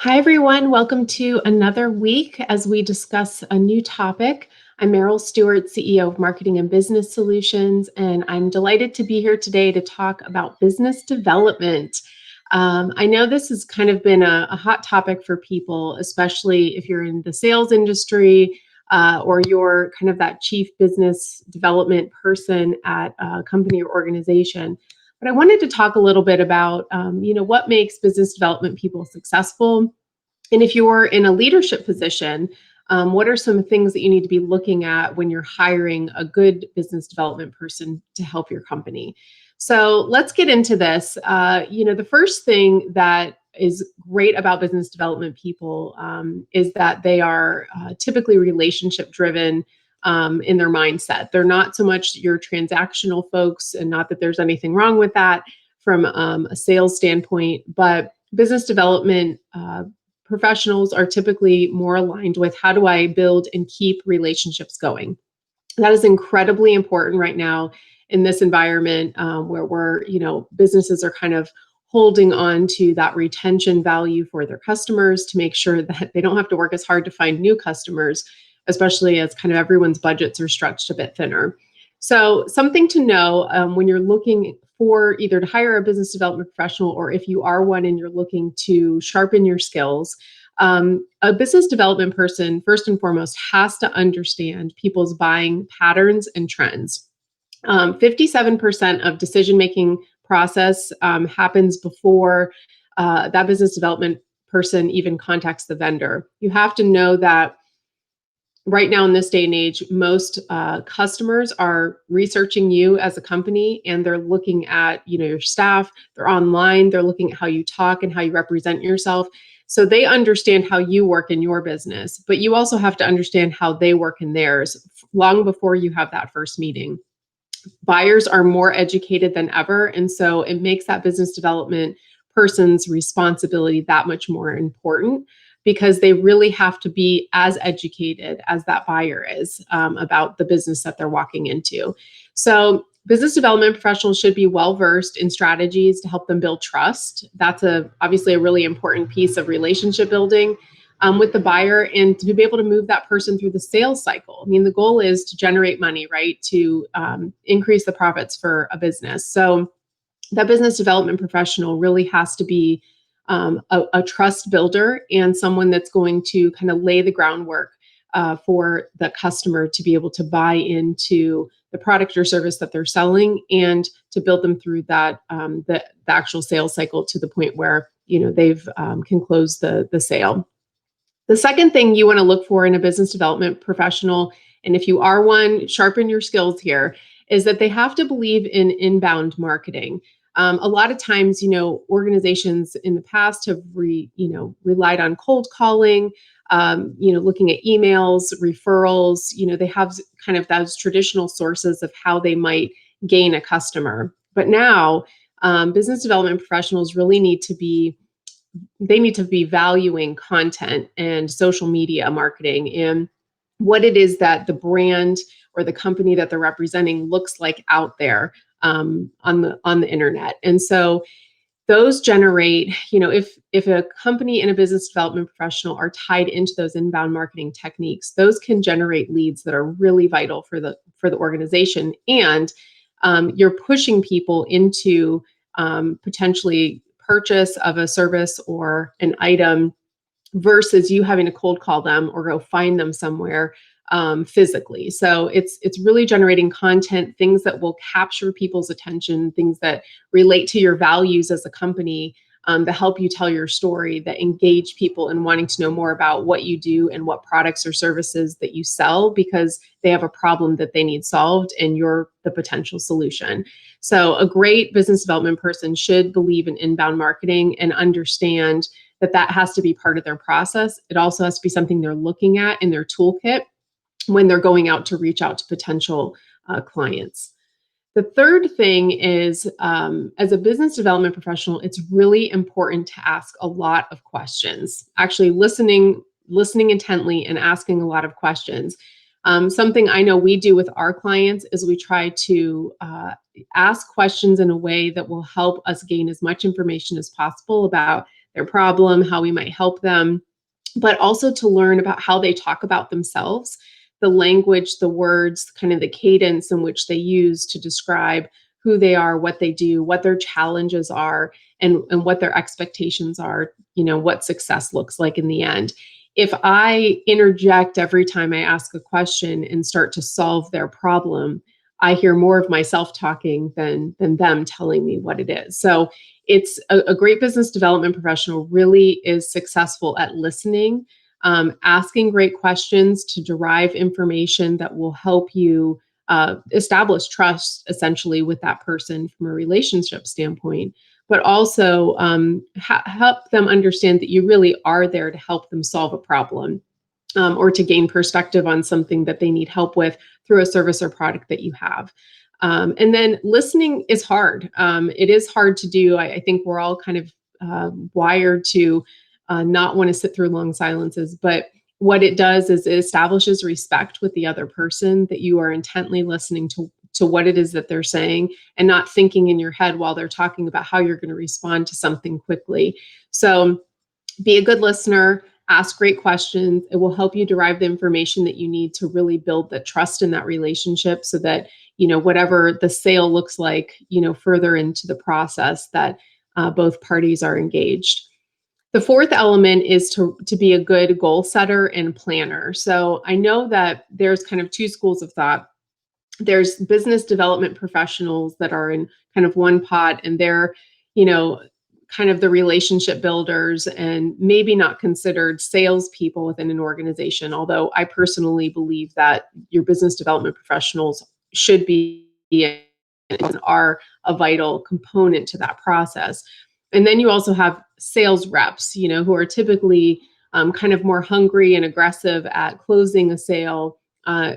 Hi, everyone. Welcome to another week as we discuss a new topic. I'm Meryl Stewart, CEO of Marketing and Business Solutions, and I'm delighted to be here today to talk about business development. I know this has kind of been a hot topic for people, especially if you're in the sales industry or you're kind of that chief business development person at a company or organization. But I wanted to talk a little bit about, what makes business development people successful. And if you're in a leadership position, what are some things that you need to be looking at when you're hiring a good business development person to help your company? So let's get into this. The first thing that is great about business development people is that they are typically relationship driven in their mindset. They're not so much your transactional folks, and not that there's anything wrong with that from a sales standpoint, but business development professionals are typically more aligned with how do I build and keep relationships going. That is incredibly important right now in this environment where businesses are kind of holding on to that retention value for their customers to make sure that they don't have to work as hard to find new customers, especially as kind of everyone's budgets are stretched a bit thinner. So something to know when you're looking for either to hire a business development professional, or if you are one and you're looking to sharpen your skills, a business development person, first and foremost, has to understand people's buying patterns and trends. 57% of decision making process happens before that business development person even contacts the vendor. You have to know that right now in this day and age, most customers are researching you as a company, and they're looking at your staff. They're online. They're looking at how you talk and how you represent yourself. So they understand how you work in your business, but you also have to understand how they work in theirs long before you have that first meeting. Buyers are more educated than ever, and so it makes that business development person's responsibility that much more important, because they really have to be as educated as that buyer is about the business that they're walking into. So business development professionals should be well versed in strategies to help them build trust. That's obviously a really important piece of relationship building with the buyer, and to be able to move that person through the sales cycle. I mean, the goal is to generate money, right? To increase the profits for a business. So that business development professional really has to be a trust builder, and someone that's going to kind of lay the groundwork for the customer to be able to buy into the product or service that they're selling, and to build them through that the actual sales cycle to the point where they've can close the sale. The second thing you want to look for in a business development professional, and if you are one, sharpen your skills here, is that they have to believe in inbound marketing. A lot of times, organizations in the past have relied on cold calling, looking at emails, referrals. They have kind of those traditional sources of how they might gain a customer. But now, business development professionals really need to be valuing content and social media marketing, and what it is that the brand or the company that they're representing looks like out there on the internet. And so those generate, if a company and a business development professional are tied into those inbound marketing techniques, those can generate leads that are really vital for the organization. And you're pushing people into potentially purchase of a service or an item, versus you having to cold call them or go find them somewhere physically. So it's really generating content, things that will capture people's attention, things that relate to your values as a company, that help you tell your story, that engage people in wanting to know more about what you do and what products or services that you sell, because they have a problem that they need solved and you're the potential solution. So a great business development person should believe in inbound marketing and understand that has to be part of their process. It also has to be something they're looking at in their toolkit when they're going out to reach out to potential clients. The third thing is, as a business development professional, it's really important to ask a lot of questions. Actually, listening intently and asking a lot of questions. Something I know we do with our clients is we try to ask questions in a way that will help us gain as much information as possible about their problem, how we might help them, but also to learn about how they talk about themselves, the language, the words, kind of the cadence in which they use to describe who they are, what they do, what their challenges are, and what their expectations are, what success looks like in the end. If I interject every time I ask a question and start to solve their problem, I hear more of myself talking than them telling me what it is. So it's a great business development professional really is successful at listening, asking great questions to derive information that will help you establish trust essentially with that person from a relationship standpoint, but also help them understand that you really are there to help them solve a problem, or to gain perspective on something that they need help with through a service or product that you have. And then listening is hard. It is hard to do. I think we're all kind of wired to not want to sit through long silences, but what it does is it establishes respect with the other person, that you are intently listening to what it is that they're saying and not thinking in your head while they're talking about how you're going to respond to something quickly. So be a good listener, ask great questions. It will help you derive the information that you need to really build the trust in that relationship, so that, whatever the sale looks like, further into the process, that both parties are engaged. The fourth element is to be a good goal setter and planner. So I know that there's kind of two schools of thought. There's business development professionals that are in kind of one pot, and they're, you know, kind of the relationship builders and maybe not considered salespeople within an organization. Although I personally believe that your business development professionals should be and are a vital component to that process. And then you also have sales reps, who are typically kind of more hungry and aggressive at closing a sale,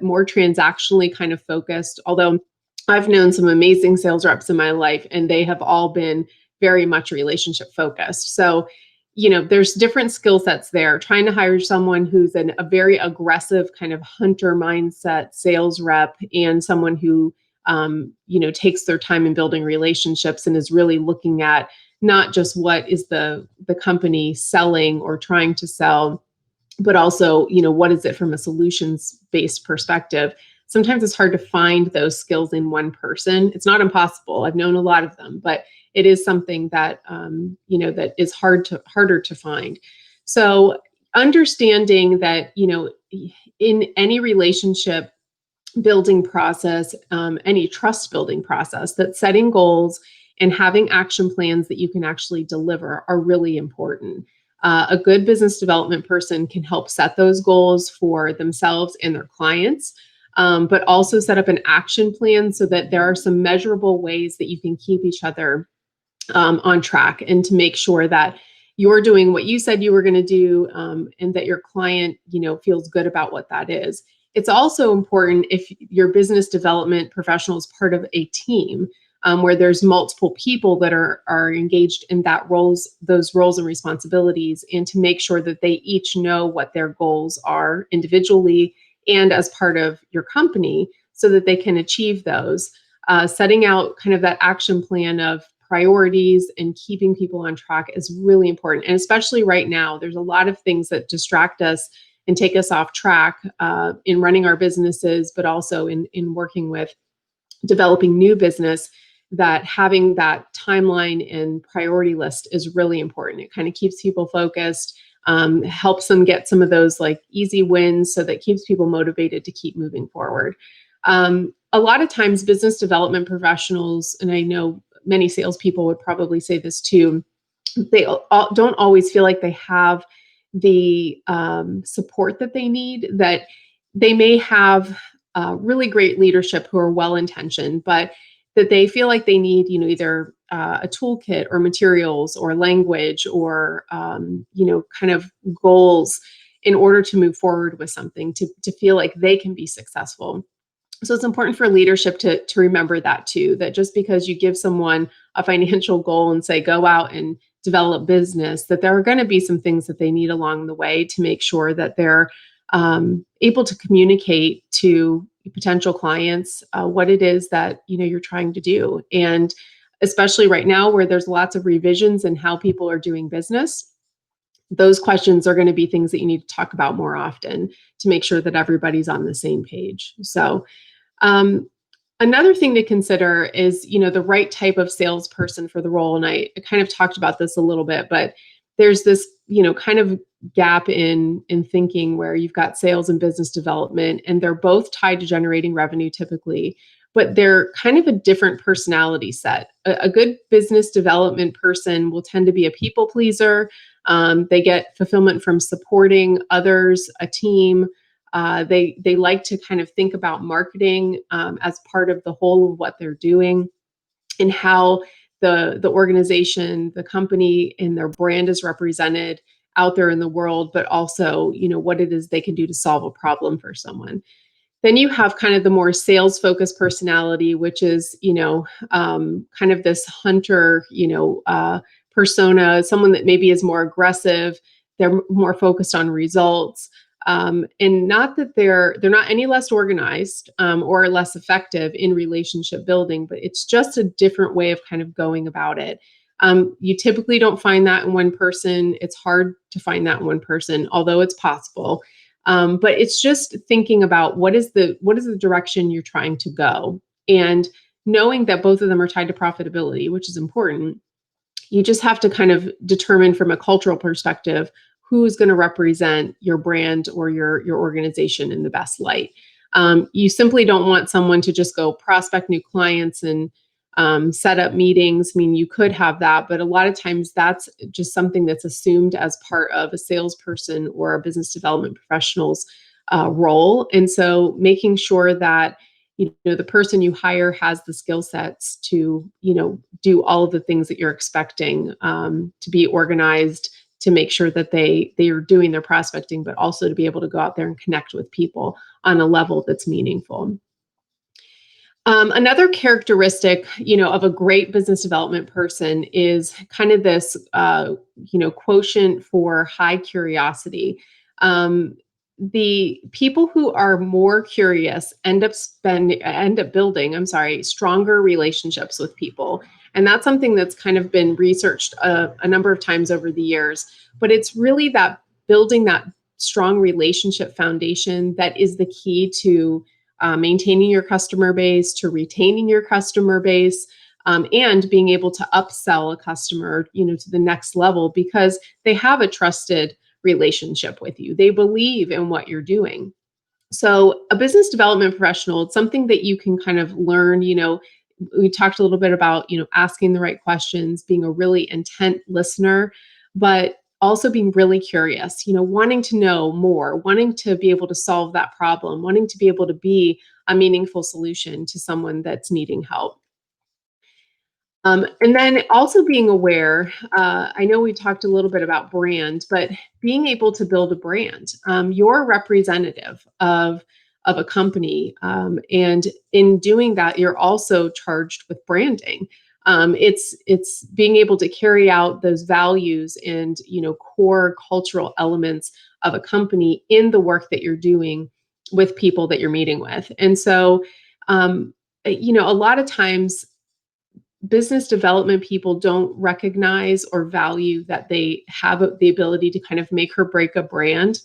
more transactionally kind of focused. Although I've known some amazing sales reps in my life, and they have all been very much relationship focused. So, there's different skill sets there. Trying to hire someone who's a very aggressive kind of hunter mindset sales rep, and someone who, takes their time in building relationships and is really looking at not just what is the company selling or trying to sell, but also, what is it from a solutions based perspective. Sometimes it's hard to find those skills in one person. It's not impossible. I've known a lot of them, but it is something that, that is harder to find. So understanding that, in any relationship building process, any trust building process, that setting goals and having action plans that you can actually deliver are really important. A good business development person can help set those goals for themselves and their clients, but also set up an action plan so that there are some measurable ways that you can keep each other on track, and to make sure that you're doing what you said you were going to do, and that your client, feels good about what that is. It's also important if your business development professional is part of a team, where there's multiple people that are engaged in those roles and responsibilities, and to make sure that they each know what their goals are individually and as part of your company, so that they can achieve those. Setting out kind of that action plan of priorities and keeping people on track is really important. And especially right now, there's a lot of things that distract us and take us off track in running our businesses, but also in working with developing new business, that having that timeline and priority list is really important. It kind of keeps people focused, helps them get some of those like easy wins, so that keeps people motivated to keep moving forward. A lot of times business development professionals, and I know many salespeople would probably say this too, they don't always feel like they have the support that they need. That they may have really great leadership who are well intentioned, but that they feel like they need, either a toolkit or materials or language or, kind of goals in order to move forward with something, to feel like they can be successful. So it's important for leadership to remember that too, that just because you give someone a financial goal and say, go out and develop business, that there are going to be some things that they need along the way to make sure that they're able to communicate to potential clients what it is that, you're trying to do. And especially right now, where there's lots of revisions in how people are doing business, those questions are going to be things that you need to talk about more often to make sure that everybody's on the same page. So, um, another thing to consider is, the right type of salesperson for the role. And I kind of talked about this a little bit, but there's this, kind of gap in thinking where you've got sales and business development, and they're both tied to generating revenue typically, but they're kind of a different personality set. A good business development person will tend to be a people pleaser. They get fulfillment from supporting others, a team. They like to kind of think about marketing as part of the whole of what they're doing, and how the organization, the company, and their brand is represented out there in the world, but also what it is they can do to solve a problem for someone. Then you have kind of the more sales focused personality, which is, kind of this hunter, persona, someone that maybe is more aggressive. They're more focused on results. And not that they're not any less organized or less effective in relationship building, but it's just a different way of kind of going about it. You typically don't find that in one person. It's hard to find that in one person, although it's possible. But it's just thinking about what is the direction you're trying to go, and knowing that both of them are tied to profitability, which is important. You just have to kind of determine from a cultural perspective who's going to represent your brand or your organization in the best light. You simply don't want someone to just go prospect new clients and set up meetings. I mean, you could have that, but a lot of times that's just something that's assumed as part of a salesperson or a business development professional's role. And so making sure that the person you hire has the skill sets to do all of the things that you're expecting, to be organized, to make sure that they are doing their prospecting, but also to be able to go out there and connect with people on a level that's meaningful. Another characteristic, of a great business development person is kind of this, quotient for high curiosity. Um, the people who are more curious end up building, I'm sorry, stronger relationships with people, and that's something that's kind of been researched a number of times over the years. But it's really that building that strong relationship foundation that is the key to maintaining your customer base, to retaining your customer base, and being able to upsell a customer, to the next level because they have a trusted relationship with you. They believe in what you're doing. So, a business development professional, it's something that you can kind of learn. We talked a little bit about, asking the right questions, being a really intent listener, but also being really curious, wanting to know more, wanting to be able to solve that problem, wanting to be able to be a meaningful solution to someone that's needing help. And then also being aware, I know we talked a little bit about brand, but being able to build a brand. You're a representative of a company. And in doing that, you're also charged with branding. It's being able to carry out those values and core cultural elements of a company in the work that you're doing with people that you're meeting with. And so a lot of times business development people don't recognize or value that they have the ability to kind of make or break a brand.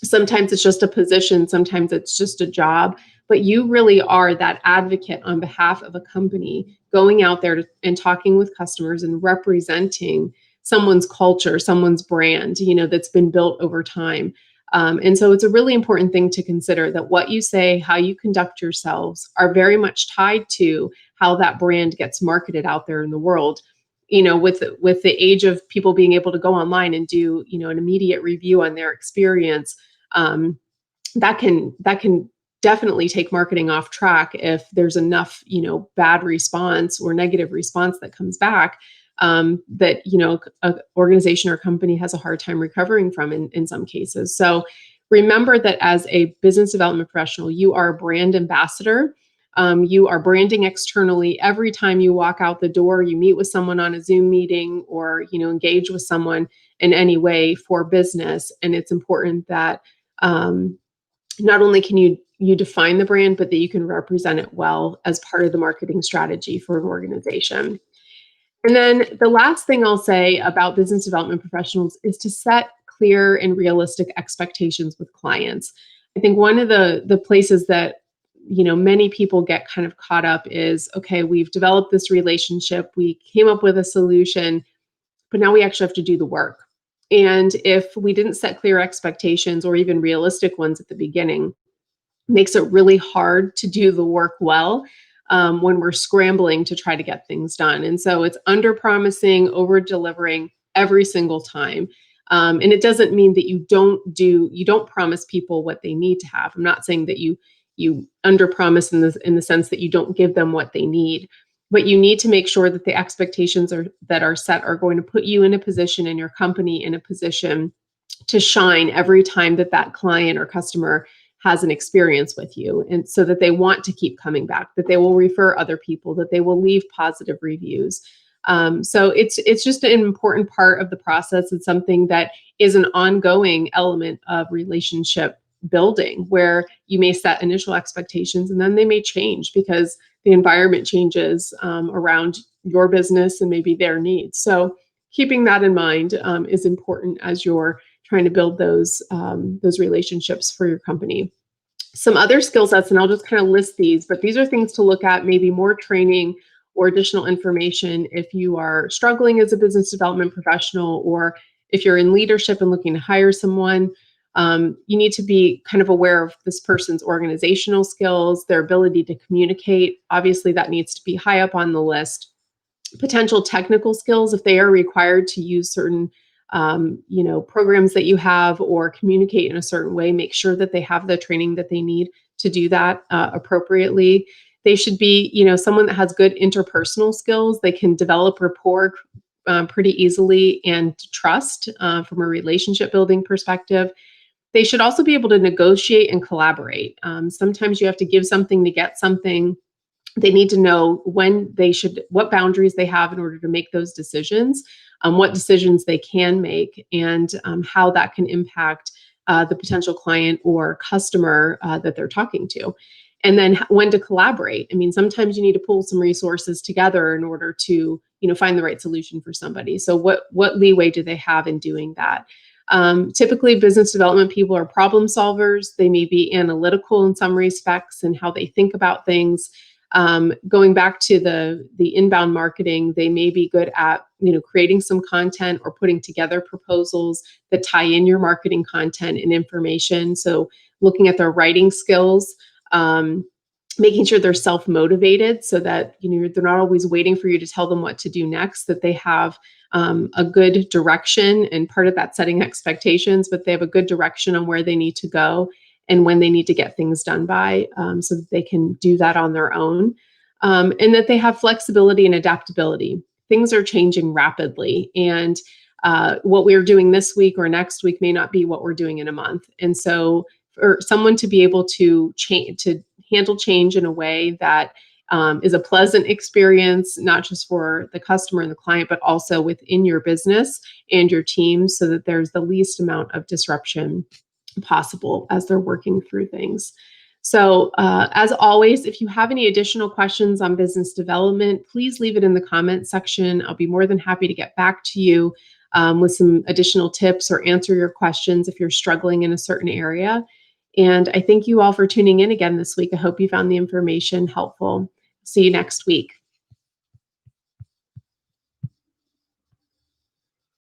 Sometimes it's just a position, sometimes it's just a job, but you really are that advocate on behalf of a company going out there and talking with customers and representing someone's culture, someone's brand, that's been built over time. And so it's a really important thing to consider that what you say, how you conduct yourselves are very much tied to how that brand gets marketed out there in the world. With the age of people being able to go online and do, an immediate review on their experience, um, that can definitely take marketing off track if there's enough bad response or negative response that comes back, that a organization or company has a hard time recovering from in some cases. So remember that as a business development professional, you are a brand ambassador. You are branding externally every time you walk out the door, you meet with someone on a Zoom meeting, or engage with someone in any way for business. And it's important that not only can you define the brand, but that you can represent it well as part of the marketing strategy for an organization. And then the last thing I'll say about business development professionals is to set clear and realistic expectations with clients. I think one of the places that many people get kind of caught up is, okay, we've developed this relationship, we came up with a solution, but now we actually have to do the work. And if we didn't set clear expectations or even realistic ones at the beginning, makes it really hard to do the work well when we're scrambling to try to get things done. And so it's under promising, over delivering every single time. And it doesn't mean that you don't promise people what they need to have. I'm not saying that you under promise in the sense that you don't give them what they need, but you need to make sure that the expectations that are set are going to put you in a position, and your company in a position to shine every time that that client or customer has an experience with you, and so that they want to keep coming back, that they will refer other people, that they will leave positive reviews. So it's just an important part of the process. It's something that is an ongoing element of relationship building, where you may set initial expectations and then they may change because the environment changes around your business and maybe their needs. So keeping that in mind is important as you're trying to build those relationships for your company. Some other skill sets, and I'll just kind of list these, but these are things to look at, maybe more training or additional information if you are struggling as a business development professional, or if you're in leadership and looking to hire someone. You need to be kind of aware of this person's organizational skills, their ability to communicate. Obviously, that needs to be high up on the list. Potential technical skills, if they are required to use certain programs that you have or communicate in a certain way, make sure that they have the training that they need to do that appropriately. They should be, someone that has good interpersonal skills. They can develop rapport pretty easily and trust from a relationship building perspective. They should also be able to negotiate and collaborate. Sometimes you have to give something to get something. They need to know what boundaries they have in order to make those decisions, what decisions they can make, and how that can impact the potential client or customer that they're talking to. And then when to collaborate. I mean, sometimes you need to pull some resources together in order to, find the right solution for somebody. So what leeway do they have in doing that? Typically, business development people are problem solvers. They may be analytical in some respects and how they think about things. Going back to the inbound marketing, they may be good at creating some content or putting together proposals that tie in your marketing content and information. So looking at their writing skills, making sure they're self-motivated so that they're not always waiting for you to tell them what to do next, that they have a good direction, and part of that setting expectations, but they have a good direction on where they need to go and when they need to get things done by, so that they can do that on their own, and that they have flexibility and adaptability. Things are changing rapidly, and what we're doing this week or next week may not be what we're doing in a month. And so for someone to be able to handle change in a way that is a pleasant experience, not just for the customer and the client, but also within your business and your team, so that there's the least amount of disruption possible as they're working through things. So, as always, if you have any additional questions on business development, please leave it in the comments section. I'll be more than happy to get back to you with some additional tips or answer your questions if you're struggling in a certain area. And I thank you all for tuning in again this week. I hope you found the information helpful. See you next week.